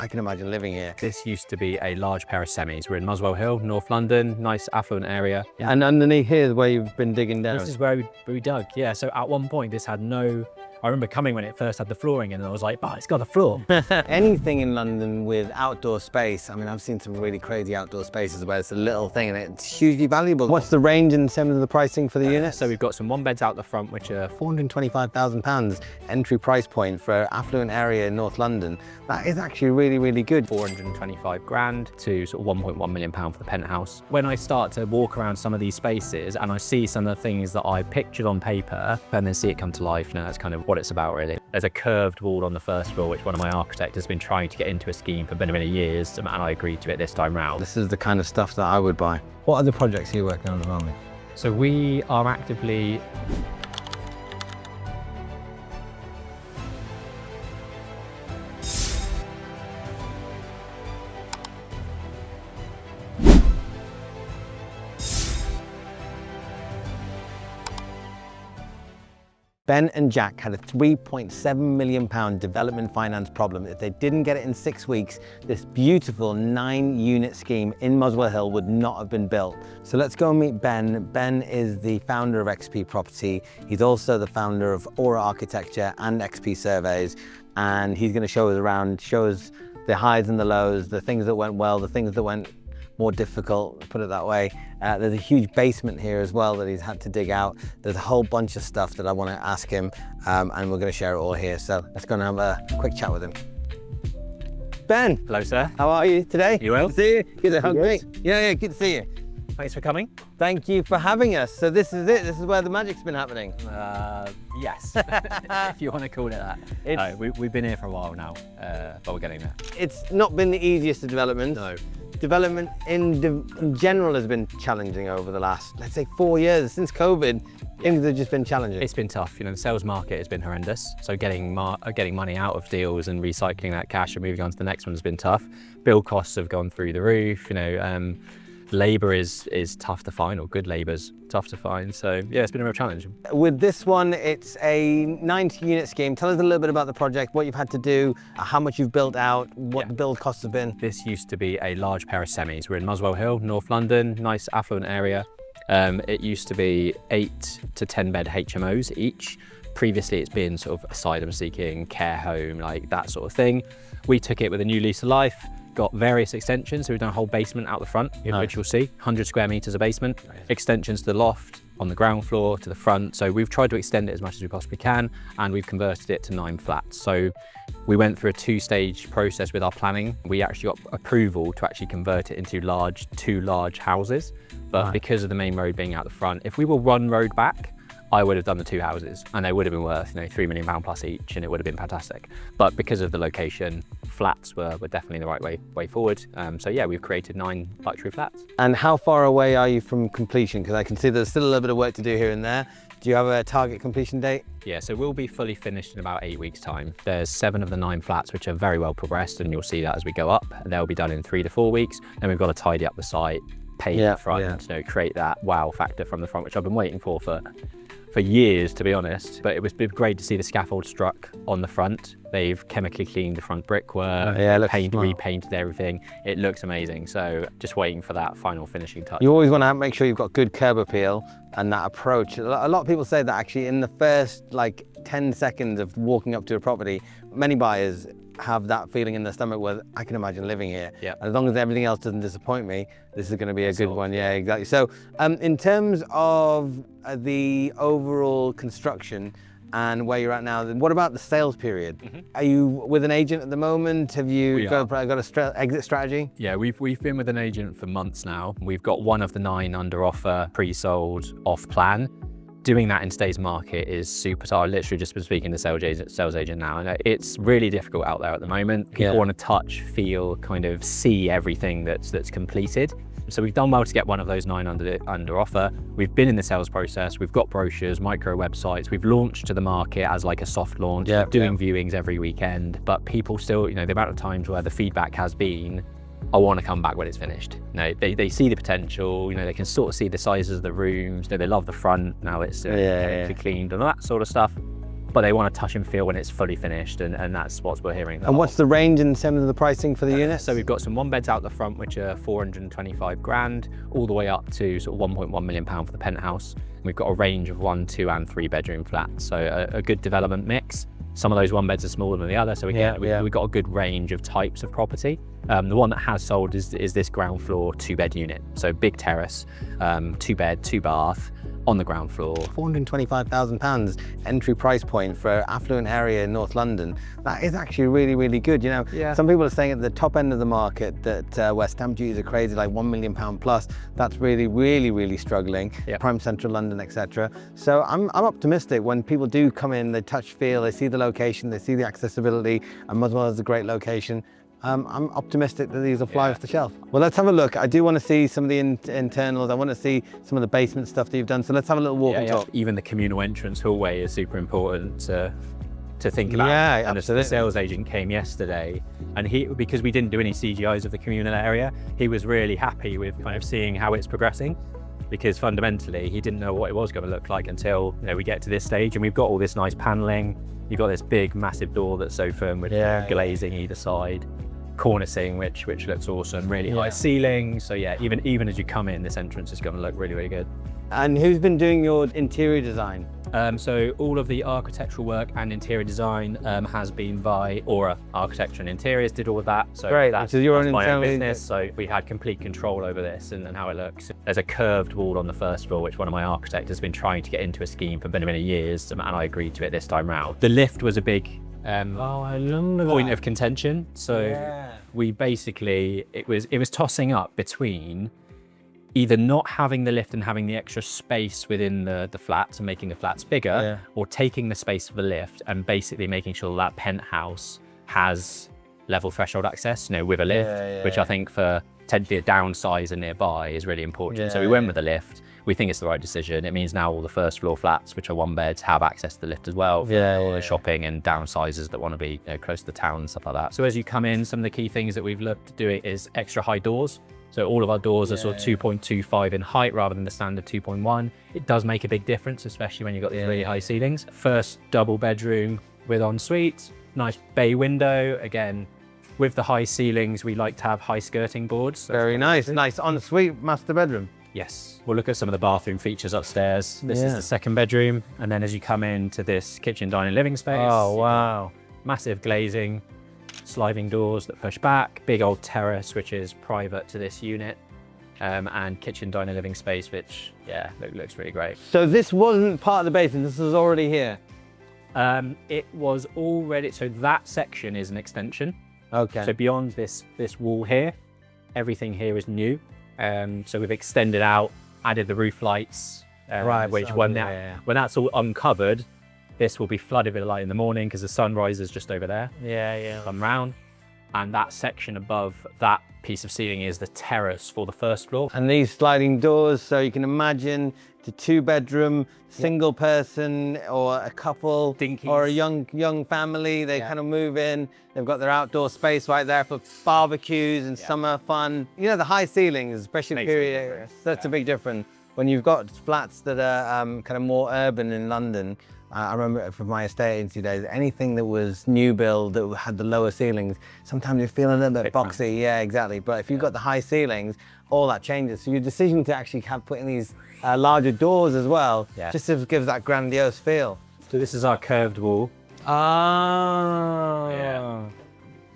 I can imagine living here. This used to be a large pair of semis. We're in Muswell Hill, North London, nice affluent area. And underneath here is where you've been digging down. This is where we dug, yeah. So at one point this had no, I remember coming when it first had the flooring in and I was like, oh, it's got a floor. Anything in London with outdoor space, I mean, I've seen some really crazy outdoor spaces where it's a little thing and it's hugely valuable. What's the range in terms of the pricing for the unit? So we've got some one beds out the front, which are £425,000 entry price point for an affluent area in North London. That is actually really, really good. 425 grand to sort of 1.1 million pound for the penthouse. When I start to walk around some of these spaces and I see some of the things that I pictured on paper and then see it come to life, you know, that's kind of what it's about really. There's a curved wall on the first floor, which one of my architects has been trying to get into a scheme for many, many years, and I agreed to it this time round. This is the kind of stuff that I would buy. What other projects are you working on at the moment? So we are actively Ben and Jack had a £3.7 million development finance problem. If they didn't get it in 6 weeks, this beautiful 9-unit scheme in Muswell Hill would not have been built. So let's go and meet Ben. Ben is the founder of XP Property. He's also the founder of Aura Architecture and XP Surveys. And he's going to show us around, show us the highs and the lows, the things that went well, the things that went more difficult, put it that way. There's a huge basement here as well that he's had to dig out. There's a whole bunch of stuff that I want to ask him, and we're going to share it all here. So let's go and have a quick chat with him. Ben. Hello, sir. How are you today? You well? Good to see you. Good. Great. Yeah, good to see you. Thanks for coming. Thank you for having us. So this is it. This is where the magic's been happening. Yes, if you want to call it that. No, we've been here for a while now, but we're getting there. It's not been the easiest of developments. No. Development in general has been challenging over the last, let's say, 4 years. Since COVID, things have just been challenging. It's been tough. You know, the sales market has been horrendous. So getting money out of deals and recycling that cash and moving on to the next one has been tough. Build costs have gone through the roof. You know, labour is tough to find, or good labour's tough to find. So yeah, it's been a real challenge. With this one, it's a 90-unit scheme. Tell us a little bit about the project, what you've had to do, how much you've built out, what the build costs have been. This used to be a large pair of semis. We're in Muswell Hill, North London, nice affluent area. It used to be 8 to 10 bed HMOs each. Previously, it's been sort of asylum seeking, care home, like that sort of thing. We took it with a new lease of life. Got various extensions, so we've done a whole basement out the front, which you'll see, 100 square meters of basement, extensions to the loft, on the ground floor, to the front. So we've tried to extend it as much as we possibly can, and we've converted it to 9 flats. So we went through a 2-stage process with our planning. We actually got approval to actually convert it into two large houses, but because of the main road being out the front, if we were one road back, I would have done the 2 houses and they would have been worth, you know, £3 million plus each, and it would have been fantastic. But because of the location, flats were definitely the right way forward. So yeah, we've created 9 luxury flats. And how far away are you from completion? Because I can see there's still a little bit of work to do here and there. Do you have a target completion date? Yeah, so we'll be fully finished in about 8 weeks' time. There's 7 of the 9 flats which are very well progressed, and you'll see that as we go up. They'll be done in 3 to 4 weeks. Then we've got to tidy up the site, paint the front, you know, create that wow factor from the front, which I've been waiting for years, to be honest. But it was great to see the scaffold struck on the front. They've chemically cleaned the front brickwork, repainted everything. It looks amazing. So just waiting for that final finishing touch. You always want to make sure you've got good curb appeal and that approach. A lot of people say that actually in the first 10 seconds of walking up to a property, many buyers have that feeling in their stomach where I can imagine living here. Yeah. As long as everything else doesn't disappoint me, this is going to be a good one. Yeah, exactly. So in terms of the overall construction and where you're at now, what about the sales period? Are you with an agent at the moment? Have you got a exit strategy? Yeah, we've been with an agent for months now. We've got 1 of the 9 under offer, pre-sold, off plan. Doing that in today's market is super tough. I've literally just been speaking to sales agent now, and it's really difficult out there at the moment. People want to touch, feel, kind of see everything that's completed. So we've done well to get 1 of those 9 under offer. We've been in the sales process. We've got brochures, micro websites. We've launched to the market as like a soft launch, doing viewings every weekend. But people still, you know, the amount of times where the feedback has been, I want to come back when it's finished. You know, they see the potential, you know, they can sort of see the sizes of the rooms, you know, they love the front, now it's cleaned and all that sort of stuff. but they want to touch and feel when it's fully finished, and that's what we're hearing. And what's the range in terms of the pricing for the unit? So we've got some one beds out the front, which are 425 grand, all the way up to sort of 1.1 million pound for the penthouse. And we've got a range of 1, 2 and 3 bedroom flats. So a good development mix. Some of those one beds are smaller than the other. So we've got a good range of types of property. The one that has sold is this ground floor 2-bed unit. So big terrace, 2 bed, 2 bath, on the ground floor. £425,000 entry price point for an affluent area in North London. That is actually really, really good. You know, some people are saying at the top end of the market that where stamp duties are crazy, like £1 million plus, that's really, really, really struggling. Prime central London, etc. So I'm optimistic when people do come in, they touch, feel, they see the location, they see the accessibility, and Muswell is a great location. I'm optimistic that these will fly off the shelf. Well, let's have a look. I do want to see some of the internals. I want to see some of the basement stuff that you've done. So let's have a little walk and talk. Even the communal entrance hallway is super important to think about. Yeah, and absolutely. the sales agent came yesterday, and because we didn't do any CGIs of the communal area, he was really happy with kind of seeing how it's progressing. Because fundamentally, he didn't know what it was going to look like until we get to this stage, and we've got all this nice paneling. You've got this big, massive door that's so firm with glazing either side. Cornicing, which looks awesome, really high ceilings. So yeah, even as you come in, this entrance is going to look really, really good. And who's been doing your interior design? So all of the architectural work and interior design has been by Aura Architecture and Interiors, did all of that. So great, that's your own my own internal business. So we had complete control over this and how it looks. There's a curved wall on the first floor, which one of my architects has been trying to get into a scheme for many, many years, and I agreed to it this time round. The lift was a big point of contention. So we basically, it was tossing up between either not having the lift and having the extra space within the flats and making the flats bigger, or taking the space for the lift and basically making sure that penthouse has level threshold access, with a lift, which I think for potentially a downsizer nearby is really important. So we went with the lift. We think it's the right decision. It means now all the first floor flats, which are one beds, have access to the lift as well for all the shopping and downsizers that want to be close to the town and stuff like that. So as you come in, some of the key things that we've looked to do is extra high doors. So all of our doors are sort of 2.25 in height rather than the standard 2.1. It does make a big difference, especially when you've got these really high ceilings. First double bedroom with ensuite, nice bay window. Again, with the high ceilings, we like to have high skirting boards. Very nice, nice ensuite master bedroom. Yes, we'll look at some of the bathroom features upstairs. This is the second bedroom. And then as you come into this kitchen, dining, living space. Oh, wow. Massive glazing, sliding doors that push back, big old terrace, which is private to this unit. And kitchen, dining, living space, which, looks really great. So this wasn't part of the basement, this was already here? It was already, so that section is an extension. Okay. So beyond this wall here, everything here is new. So we've extended out, added the roof lights, which when that's all uncovered, this will be flooded with light in the morning because the sun rises just over there. Come round. And that section above that piece of ceiling is the terrace for the first floor. And these sliding doors, so you can imagine the 2-bedroom, single person or a couple or a young family, they kind of move in, they've got their outdoor space right there for barbecues and summer fun. The high ceilings, especially period, that's a big difference. When you've got flats that are kind of more urban in London, I remember from my estate agency days, anything that was new build that had the lower ceilings, sometimes you feel a little bit boxy. Yeah, exactly. But if you've got the high ceilings, all that changes. So your decision to actually have put in these larger doors as well, just gives that grandiose feel. So this is our curved wall.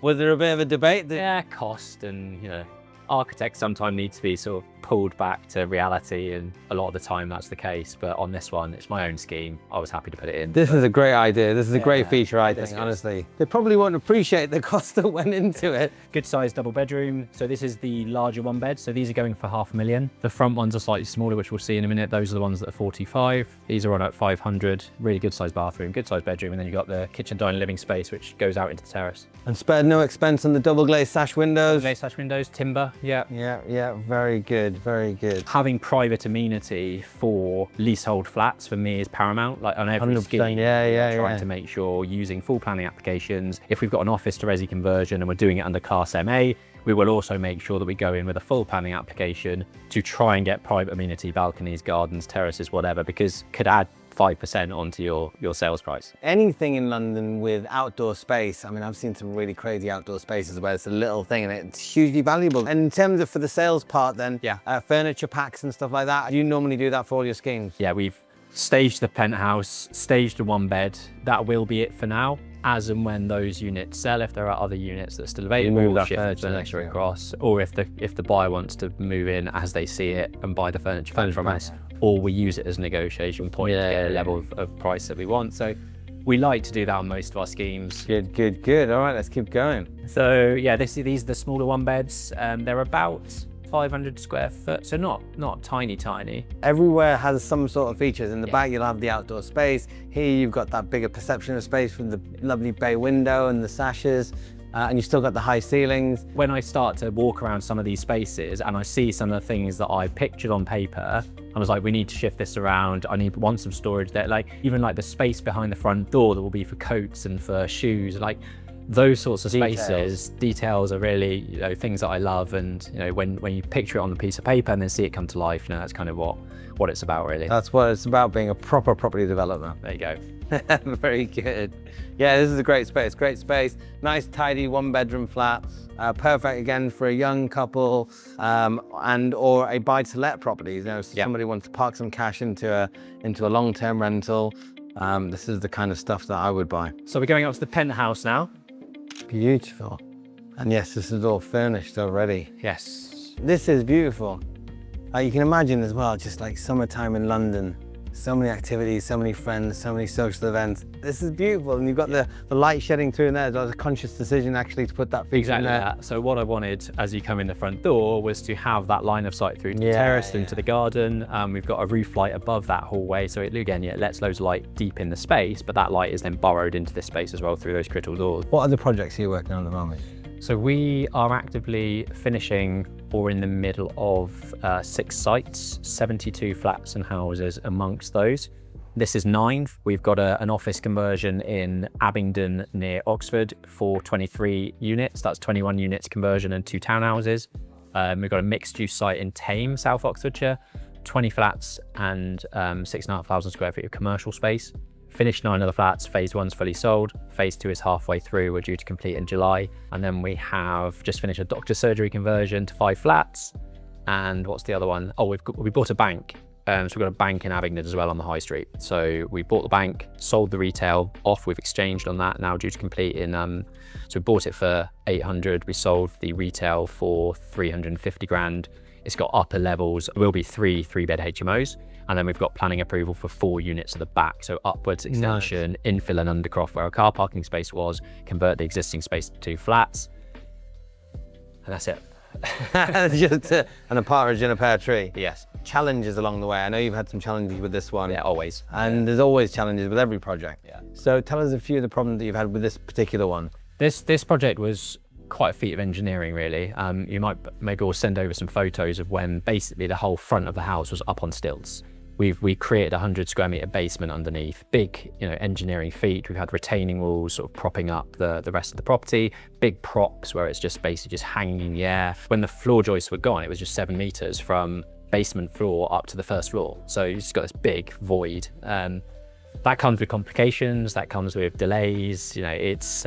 Was there a bit of a debate? Cost and, architects sometimes need to be sort of pulled back to reality, and a lot of the time that's the case. But on this one, it's my own scheme. I was happy to put it in. This is a great idea. This is a great feature, I think, honestly. They probably won't appreciate the cost that went into it. Good sized double bedroom. So this is the larger one bed. So these are going for $500,000. The front ones are slightly smaller, which we'll see in a minute. Those are the ones that are 45. These are on at 500. Really good sized bathroom, good sized bedroom. And then you've got the kitchen, dining, living space, which goes out into the terrace. And spared no expense on the double glazed sash windows. Double glazed sash windows, timber. Yeah, very good, very good. Having private amenity for leasehold flats for me is paramount. Like on every scheme, trying to make sure using full planning applications. If we've got an office to resi conversion and we're doing it under Class MA, we will also make sure that we go in with a full planning application to try and get private amenity, balconies, gardens, terraces, whatever, because could add 5% onto your sales price. Anything in London with outdoor space, I mean, I've seen some really crazy outdoor spaces where it's a little thing and it's hugely valuable. And in terms of for the sales part then, furniture packs and stuff like that, do you normally do that for all your schemes? Yeah, we've staged the penthouse, staged the one bed. That will be it for now. As and when those units sell, if there are other units that are still available, we'll shift the furniture across. Or if the buyer wants to move in as they see it and buy the furniture from us, or we use it as a negotiation point to get a level of price that we want. So we like to do that on most of our schemes. Good, good, good. All right, let's keep going. So yeah, these are the smaller one beds. They're about 500 square foot, so not tiny. Everywhere has some sort of features. In the back you'll have the outdoor space. Here you've got that bigger perception of space from the lovely bay window and the sashes. And you've still got the high ceilings. When I start to walk around some of these spaces and I see some of the things that I pictured on paper, I was like, we need to shift this around. I want some storage there. Like even like the space behind the front door that will be for coats and for shoes, like those sorts of spaces, details are really, you know, things that I love. And you know, when you picture it on a piece of paper and then see it come to life, you know, that's kind of what it's about, really. That's what it's about, being a proper property developer. There you go. Very good. Yeah, this is a great space. Nice, tidy, one-bedroom flat. Perfect again for a young couple and or a buy-to-let property. You know, so somebody wants to park some cash into a long-term rental. This is the kind of stuff that I would buy. So we're going up to the penthouse now. Beautiful. And yes, this is all furnished already. Yes. This is beautiful. You can imagine as well, just like summertime in London. So many activities, so many friends, so many social events. This is beautiful, and you've got the light shedding through in there. It was a conscious decision actually to put that feature in there. That. So what I wanted as you come in the front door was to have that line of sight through to the terrace, into the garden. We've got a roof light above that hallway, so it lets loads of light deep in the space, but that light is then burrowed into this space as well through those crystal doors. What other projects are you working on at the moment? So we are actively finishing or in the middle of 6 sites, 72 flats and houses amongst those. This is 9. We've got an office conversion in Abingdon near Oxford for 23 units. That's 21 units conversion and 2 townhouses. We've got a mixed use site in Tame, South Oxfordshire, 20 flats and 6,500 square feet of commercial space. Finished 9 of the flats. Phase 1's fully sold. Phase 2 is halfway through. We're due to complete in July. And then we have just finished a doctor's surgery conversion to 5 flats. And what's the other one? Oh, we bought a bank. So we've got a bank in Abingdon as well on the high street. So we bought the bank, sold the retail off. We've exchanged on that, now due to complete in, so we bought it for 800. We sold the retail for 350 grand. It's got upper levels. It will be 3 3-bed HMOs. And then we've got planning approval for 4 units at the back. So upwards extension, infill and undercroft where our car parking space was, convert the existing space to 2 flats. And that's it. Just and a partridge in a pear tree. Yes. Challenges along the way. I know you've had some challenges with this one. Yeah, always. And there's always challenges with every project. Yeah. So tell us a few of the problems that you've had with this particular one. This project was quite a feat of engineering, really. You might maybe we'll send over some photos of when basically the whole front of the house was up on stilts. We created a 100 square meter basement underneath. Big, you know, engineering feat. We've had retaining walls sort of propping up the rest of the property. Big props where it's just basically just hanging in the air. When the floor joists were gone, it was just 7 meters from basement floor up to the first floor. So you just got this big void. That comes with complications. That comes with delays. You know, it's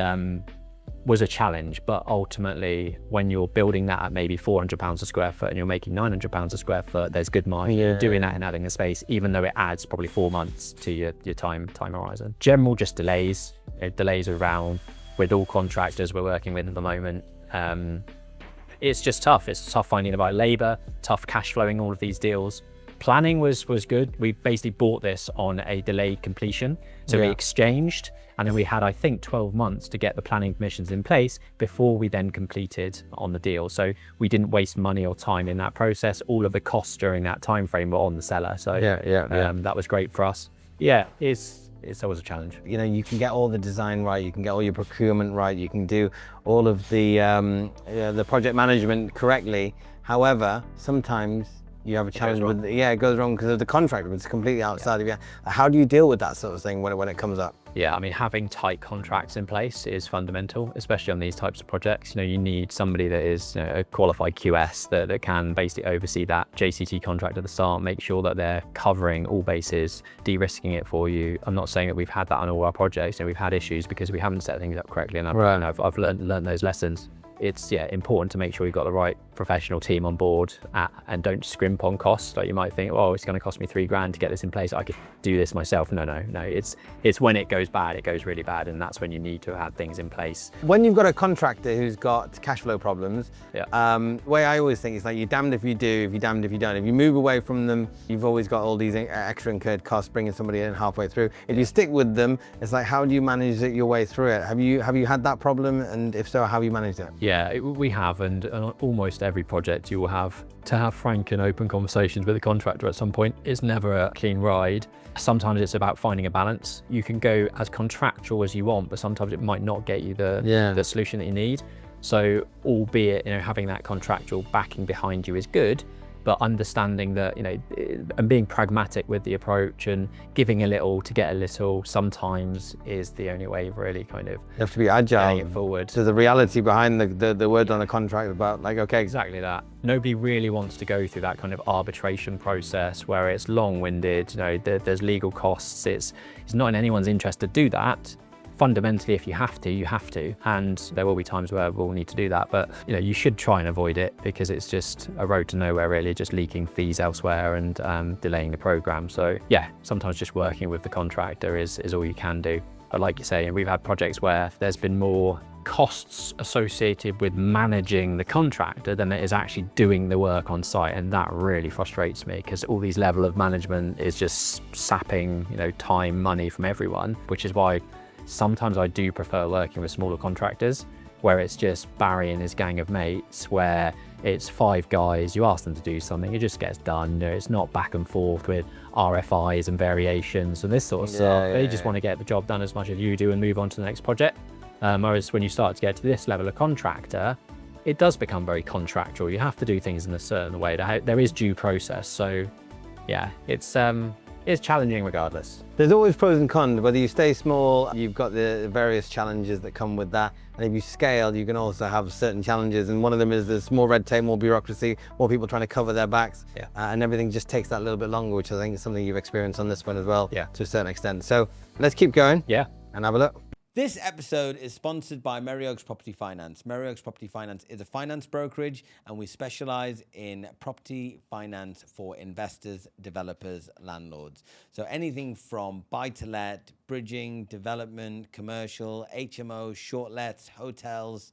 was a challenge, but ultimately when you're building that at maybe £400 a square foot and you're making £900 a square foot, there's good margin doing that and adding the space, even though it adds probably 4 months to your time horizon. General just delays, delays around with all contractors we're working with at the moment. It's just tough. It's tough finding the right labor, tough cash flowing all of these deals. Planning was good. We basically bought this on a delayed completion. So we exchanged, and then we had, I think, 12 months to get the planning permissions in place before we then completed on the deal. So we didn't waste money or time in that process. All of the costs during that time frame were on the seller. So that was great for us. Yeah, it's always a challenge. You know, you can get all the design right, you can get all your procurement right, you can do all of the project management correctly. However, sometimes you have a challenge with, it goes wrong because of the contractor, it's completely outside of you. How do you deal with that sort of thing when it comes up? Yeah, I mean, having tight contracts in place is fundamental, especially on these types of projects. You know, you need somebody that is, you know, a qualified QS that can basically oversee that JCT contract at the start, make sure that they're covering all bases, de-risking it for you. I'm not saying that we've had that on all our projects, and we've had issues because we haven't set things up correctly, and I've learned those lessons. It's important to make sure you've got the right professional team on board and don't scrimp on costs. Like you might think, oh, it's going to cost me $3,000 to get this in place, I could do this myself. No, it's when it goes bad, it goes really bad, and that's when you need to have things in place. When you've got a contractor who's got cash flow problems, the way I always think is like, you're damned if you do, if you're damned if you don't. If you move away from them, you've always got all these extra incurred costs bringing somebody in halfway through. If you stick with them, it's like, how do you manage your way through it? Have you had that problem, and if so, how have you managed it? Yeah, we have, and on almost every project you will have to have frank and open conversations with the contractor at some point. It's never a clean ride. Sometimes it's about finding a balance. You can go as contractual as you want, but sometimes it might not get you the solution that you need. So albeit, you know, having that contractual backing behind you is good, but understanding that, you know, and being pragmatic with the approach and giving a little to get a little sometimes is the only way of really kind of, you have to be agile, getting it forward. So the reality behind the words on the contract about like, okay. Exactly that. Nobody really wants to go through that kind of arbitration process where it's long-winded, you know, there's legal costs. It's not in anyone's interest to do that. Fundamentally, if you have to, you have to, and there will be times where we'll need to do that, but you know, you should try and avoid it because it's just a road to nowhere, really, just leaking fees elsewhere and delaying the program. So yeah, sometimes just working with the contractor is all you can do. But like you say, we've had projects where there's been more costs associated with managing the contractor than it is actually doing the work on site, and that really frustrates me because all these level of management is just sapping, you know, time, money from everyone, which is why sometimes I do prefer working with smaller contractors where it's just Barry and his gang of mates, where it's 5 guys, you ask them to do something, it just gets done. You know, it's not back and forth with RFIs and variations and this sort of stuff. They just want to get the job done as much as you do and move on to the next project. Whereas when you start to get to this level of contractor, it does become very contractual. You have to do things in a certain way. There is due process. So yeah, it's challenging regardless. There's always pros and cons. Whether you stay small, you've got the various challenges that come with that. And if you scale, you can also have certain challenges. And one of them is there's more red tape, more bureaucracy, more people trying to cover their backs. And everything just takes that little bit longer, which I think is something you've experienced on this one as well, to a certain extent. So let's keep going and have a look. This episode is sponsored by Merry Oaks Property Finance. Merry Oaks Property Finance is a finance brokerage, and we specialize in property finance for investors, developers, landlords. So anything from buy-to-let, bridging, development, commercial, HMOs, short lets, hotels,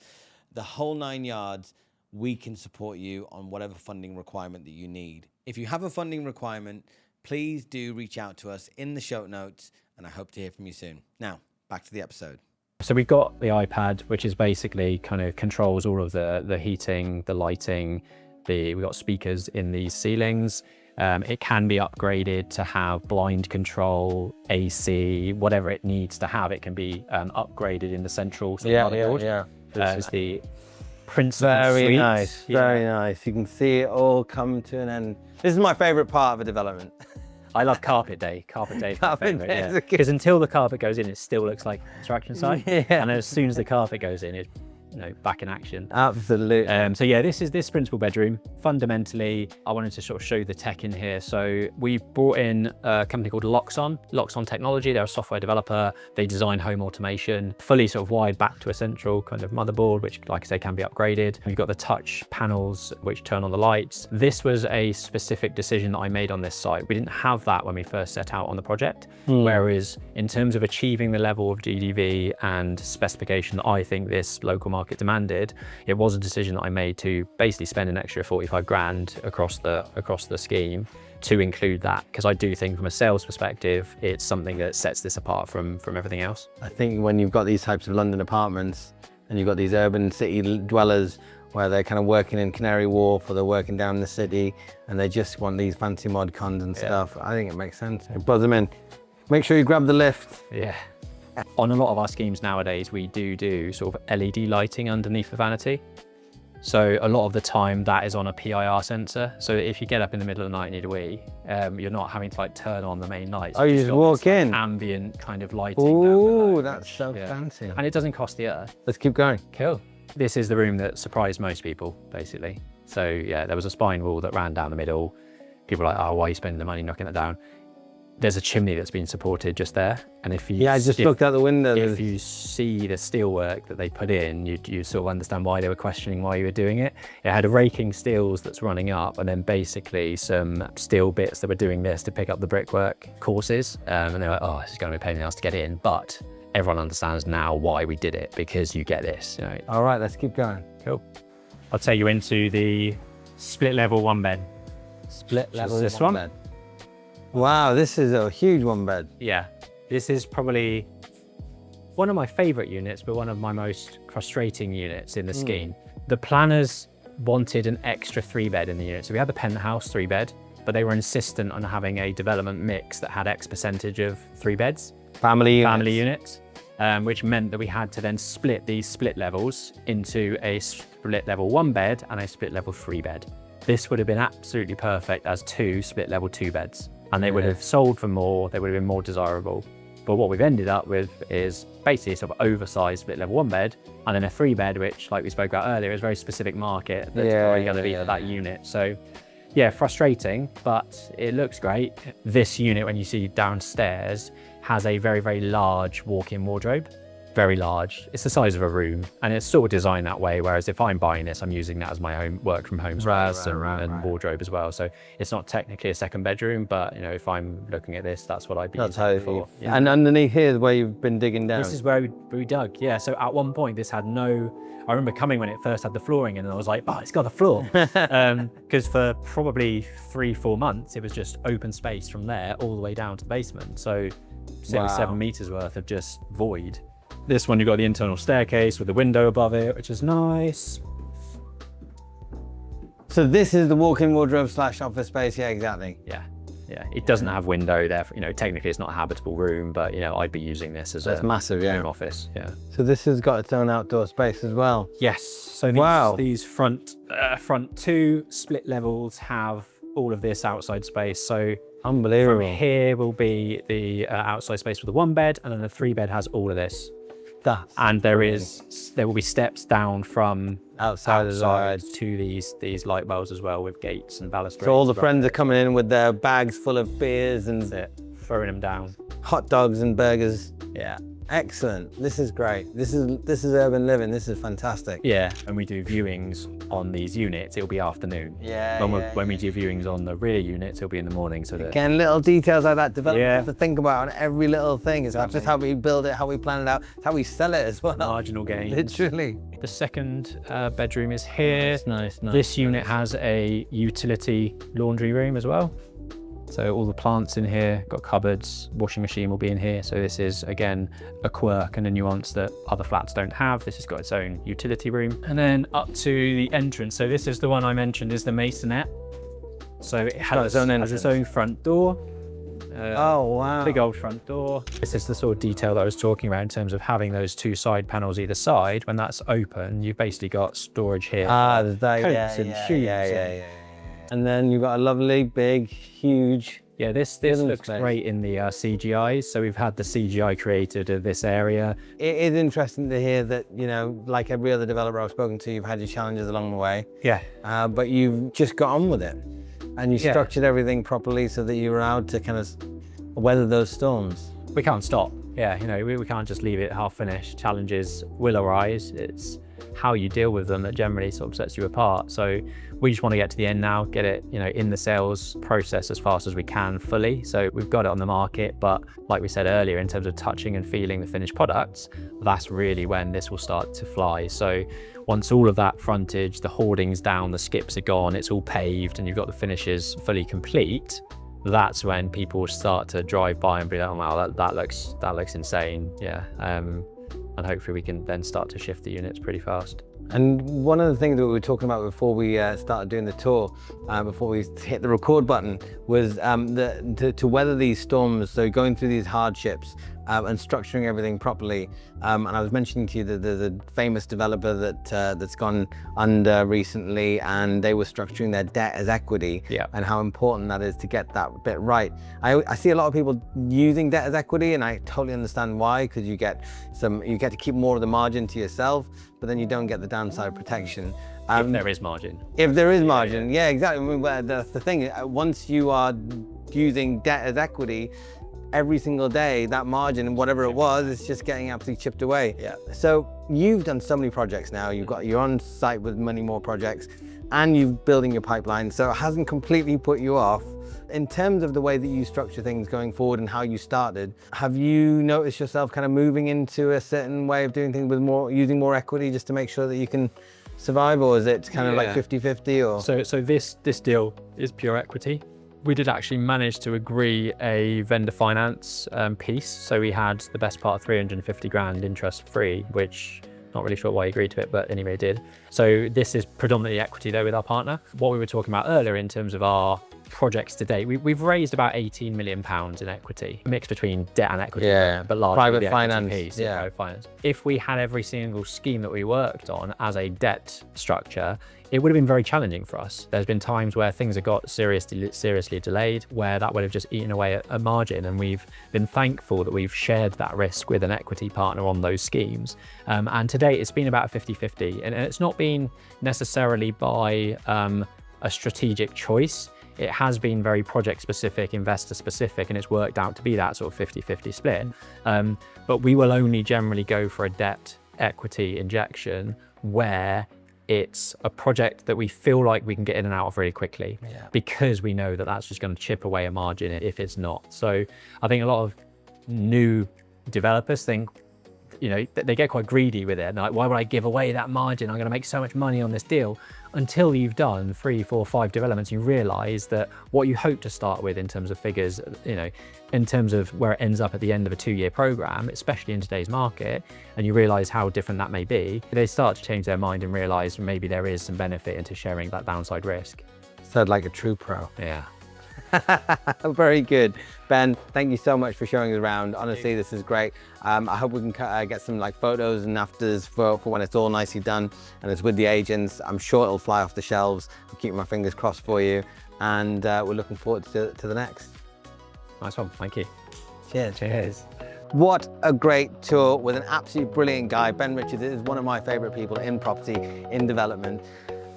the whole 9 yards, we can support you on whatever funding requirement that you need. If you have a funding requirement, please do reach out to us in the show notes, and I hope to hear from you soon. Now, back to the episode. So we've got the iPad, which is basically kind of controls all of the heating, the lighting. We've got speakers in these ceilings. It can be upgraded to have blind control, AC, whatever it needs to have. It can be upgraded in the central motherboard. This is the principal Very suite. nice, very nice. You can see it all come to an end. This is my favorite part of a development. I love carpet day. Carpet day is my favorite, because until the carpet goes in, it still looks like a construction site. And as soon as the carpet goes in, it's, you know, back in action. Absolutely. So yeah, this is this principal bedroom. Fundamentally, I wanted to sort of show the tech in here. So we brought in a company called Loxon Technology. They're a software developer. They design home automation, fully sort of wired back to a central kind of motherboard, which, like I say, can be upgraded. You've got the touch panels which turn on the lights. This was a specific decision that I made on this site. We didn't have that when we first set out on the project. Whereas in terms of achieving the level of GDV and specification that I think this local market demanded, it was a decision that I made to basically spend an extra 45 grand across the scheme to include that, because I do think from a sales perspective, it's something that sets this apart from everything else. I think when you've got these types of London apartments and you've got these urban city dwellers where they're kind of working in Canary Wharf or they're working down in the city and they just want these fancy mod cons and stuff, I think it makes sense. Buzz them in. Make sure you grab the lift. Yeah. On a lot of our schemes nowadays, we do sort of LED lighting underneath the vanity. So a lot of the time that is on a PIR sensor. So if you get up in the middle of the night and need a wee, you're not having to like turn on the main lights. Oh, you just got walk this, like, in. ambient kind of lighting. Ooh, that's so fancy. And it doesn't cost the earth. Let's keep going. Cool. This is the room that surprised most people, basically. So yeah, there was a spine wall that ran down the middle. People were like, oh, why are you spending the money knocking that down? There's a chimney that's been supported just there. And if you I just looked out the window. If you see the steelwork that they put in, you sort of understand why they were questioning why you were doing it. It had a raking steels that's running up, and then basically some steel bits that were doing this to pick up the brickwork courses. And they were like, oh, this is going to be a pain in the ass to get in. But everyone understands now why we did it, because you get this. You know. All right, let's keep going. Cool. I'll take you into the split level one bed. Split level this one? bed. Wow, this is a huge one bed. Yeah, this is probably one of my favorite units, but one of my most frustrating units in the scheme. The planners wanted an extra 3-bed in the unit. So we had the penthouse 3-bed, but they were insistent on having a development mix that had X percentage of 3 beds. Family units, which meant that we had to then split these split levels into a split level 1 bed and a split level 3 bed. This would have been absolutely perfect as 2 split level 2 beds. And they would have sold for more, they would have been more desirable. But what we've ended up with is basically a sort of oversized split level 1 bed, and then a 3 bed, which, like we spoke about earlier, is a very specific market that's probably going to be for that unit. So yeah, frustrating, but it looks great. This unit, when you see downstairs, has a very, very large walk-in wardrobe. Very large. It's the size of a room, and it's sort of designed that way, whereas if I'm buying this, I'm using that as my own work from home space and wardrobe as well. So it's not technically a second bedroom, but you know, if I'm looking at this, that's what I'd be using it for. Yeah. And underneath here is where you've been digging down. This is where we dug, yeah. So at one point this had no, I remember coming when it first had the flooring in, and I was like, oh, it's got a floor. Because for probably 3-4 months, it was just open space from there all the way down to the basement. So 7 meters worth of just void. This one, you've got the internal staircase with the window above it, which is nice. So this is the walk-in wardrobe / office space. Yeah, exactly. Yeah. It doesn't have window there. You know, technically it's not a habitable room, but you know, I'd be using this as a massive, home office. Yeah. So this has got its own outdoor space as well. Yes. So these front 2 split levels have all of this outside space. So unbelievable. From here will be the outside space for the 1 bed, and then the 3 bed has all of this. And there will be steps down from outside to these light wells as well, with gates and balustrades. So all the friends are coming in with their bags full of beers and throwing them down. Hot dogs and burgers. Yeah. Excellent. This is great. This is urban living. This is fantastic. Yeah. When we do viewings on these units, it'll be afternoon. When we do viewings on the rear units, it'll be in the morning. So that again, little details like that development to think about on every little thing. It's not just how we build it, how we plan it out, it's how we sell it as well. Marginal gains. Literally. The second bedroom is here. It's nice. This unit has a utility laundry room as well. So all the plants in here, got cupboards, washing machine will be in here. So this is, again, a quirk and a nuance that other flats don't have. This has got its own utility room. And then up to the entrance. So this is the one I mentioned is the masonette. So it has its own front door. Oh, wow. Big old front door. This is the sort of detail that I was talking about in terms of having those 2 side panels either side. When that's open, you've basically got storage here. There's that, coats and shoes. Yeah. And then you've got a lovely, big, huge... Yeah, this looks great in the CGI. So we've had the CGI created of this area. It is interesting to hear that, you know, like every other developer I've spoken to, you've had your challenges along the way. Yeah. But you've just got on with it. And you structured everything properly so that you were allowed to kind of weather those storms. We can't stop. Yeah, you know, we can't just leave it half finished. Challenges will arise. It's how you deal with them that generally sort of sets you apart. So we just want to get to the end now, get it, you know, in the sales process as fast as we can fully. So we've got it on the market, but like we said earlier, in terms of touching and feeling the finished products, that's really when this will start to fly. So once all of that frontage, the hoardings down, the skips are gone, it's all paved and you've got the finishes fully complete, that's when people start to drive by and be like, oh wow, that looks insane. Yeah. And hopefully we can then start to shift the units pretty fast. And one of the things that we were talking about before we started doing the tour, before we hit the record button, was to weather these storms, so going through these hardships, and structuring everything properly. And I was mentioning to you that there's a famous developer that's gone under recently, and they were structuring their debt as equity, and how important that is to get that bit right. I see a lot of people using debt as equity, and I totally understand why, because you get to keep more of the margin to yourself, but then you don't get the downside protection. If there is margin. If there is margin, yeah, exactly. I mean, that's the thing. Once you are using debt as equity, every single day, that margin, whatever it was, is just getting absolutely chipped away. Yeah. So you've done so many projects now. You're on site with many more projects, and you're building your pipeline. So it hasn't completely put you off. In terms of the way that you structure things going forward and how you started, have you noticed yourself kind of moving into a certain way of doing things with using more equity just to make sure that you can survive, or is it kind of like 50-50 or? So this deal is pure equity. We did actually manage to agree a vendor finance piece. So we had the best part of 350 grand interest free, which not really sure why he agreed to it, but anyway, did. So this is predominantly equity though with our partner. What we were talking about earlier in terms of our projects to date, we've raised about 18 million pounds in equity, a mix between debt and equity, but largely private finance piece, private finance. If we had every single scheme that we worked on as a debt structure, it would have been very challenging for us. There's been times where things have got seriously delayed, where that would have just eaten away at a margin, and we've been thankful that we've shared that risk with an equity partner on those schemes. And to date, it's been about 50-50, and it's not been necessarily by a strategic choice. It has been very project specific, investor specific, and it's worked out to be that sort of 50-50 split. But we will only generally go for a debt equity injection where it's a project that we feel like we can get in and out of really quickly, because we know that that's just going to chip away a margin if it's not. So I think a lot of new developers think, you know, they get quite greedy with it. And like, why would I give away that margin? I'm going to make so much money on this deal. Until you've done 3, 4, 5 developments, you realize that what you hope to start with in terms of figures, you know, in terms of where it ends up at the end of a 2-year program, especially in today's market, and you realize how different that may be, they start to change their mind and realize maybe there is some benefit into sharing that downside risk. Sounds like a true pro. Yeah. Very good. Ben, thank you so much for showing us around. Honestly, this is great. I hope we can get some like photos and afters for when it's all nicely done and it's with the agents. I'm sure it'll fly off the shelves. I'm keeping my fingers crossed for you, and we're looking forward to the next. Nice one, thank you. Cheers. Cheers. What a great tour with an absolutely brilliant guy. Ben Richards is one of my favorite people in property, in development.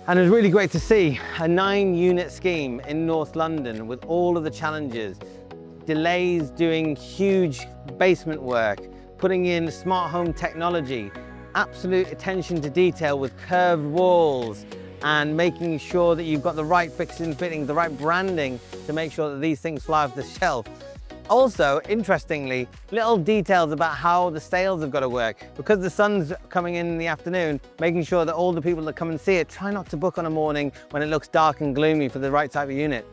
And it was really great to see a 9-unit scheme in North London with all of the challenges, delays doing huge basement work, putting in smart home technology, absolute attention to detail with curved walls, and making sure that you've got the right fixings and fittings, the right branding to make sure that these things fly off the shelf. Also, interestingly, little details about how the sales have got to work. Because the sun's coming in the afternoon, making sure that all the people that come and see it, try not to book on a morning when it looks dark and gloomy for the right type of unit.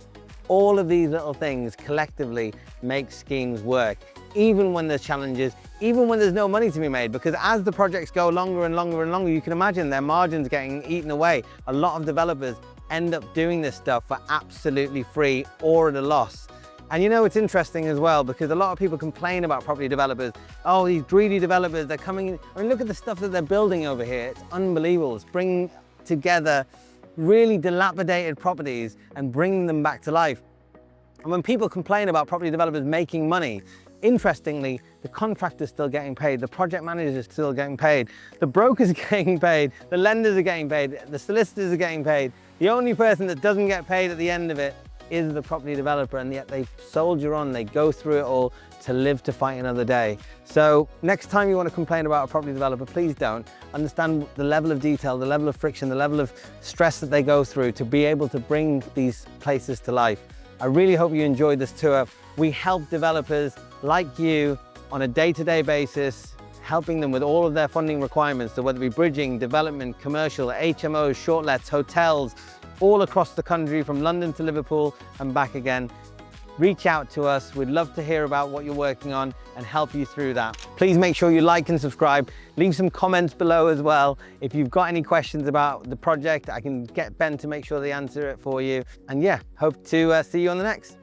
All of these little things collectively make schemes work, even when there's challenges, even when there's no money to be made, because as the projects go longer and longer and longer, you can imagine their margins getting eaten away. A lot of developers end up doing this stuff for absolutely free or at a loss. And you know, it's interesting as well, because a lot of people complain about property developers. Oh, these greedy developers, they're coming in. I mean, look at the stuff that they're building over here. It's unbelievable. It's bringing together really dilapidated properties and bringing them back to life. And when people complain about property developers making money, interestingly, the contractor's still getting paid, the project managers are still getting paid, the brokers are getting paid, the lenders are getting paid, the solicitors are getting paid. The only person that doesn't get paid at the end of it is the property developer, and yet they soldier on, they go through it all to live to fight another day. So next time you want to complain about a property developer, please don't. Understand the level of detail, the level of friction, the level of stress that they go through to be able to bring these places to life. I really hope you enjoyed this tour. We help developers like you on a day-to-day basis, helping them with all of their funding requirements. So whether it be bridging, development, commercial, HMOs, short lets, hotels, all across the country from London to Liverpool and back again. Reach out to us. We'd love to hear about what you're working on and help you through that. Please make sure you like and subscribe. Leave some comments below as well. If you've got any questions about the project, I can get Ben to make sure they answer it for you. And yeah, hope to see you on the next.